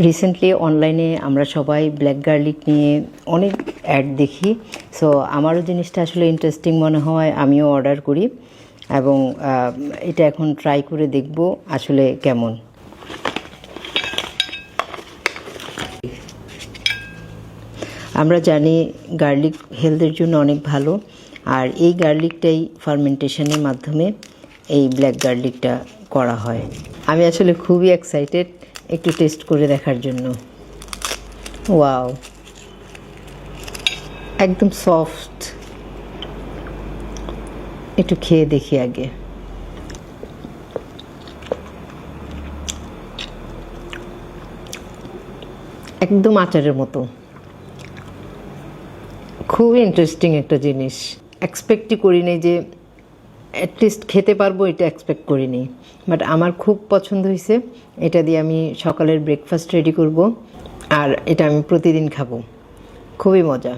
Recently অনলাইনে আমরা সবাই ব্ল্যাক গার্লিক নিয়ে অনেক অ্যাড দেখি। সো আমারও জিনিসটা আসলে ইন্টারেস্টিং মনে হয়, আমিও অর্ডার করি এবং এটা এখন ট্রাই করে দেখব আসলে কেমন। আমরা জানি গার্লিক হেলথের জন্য অনেক ভালো, আর এই গার্লিকটাই ফার্মেন্টেশনের মাধ্যমে এই ব্ল্যাক গার্লিকটা করা হয়। আমি আসলে খুবই এক্সাইটেড একটু টেস্ট করে দেখার জন্য। ওয়াও, একদম সফট। একটু খেয়ে দেখি আগে। একদম আচারের মতো, খুবই ইন্টারেস্টিং একটা জিনিস। এক্সপেক্টই করিনি যে অ্যাটলিস্ট খেতে পারবো, এটা এক্সপেক্ট করিনি, বাট আমার খুব পছন্দ হয়েছে। এটা দিয়ে আমি সকালের ব্রেকফাস্ট রেডি করব, আর এটা আমি প্রতিদিন খাবো। খুবই মজা।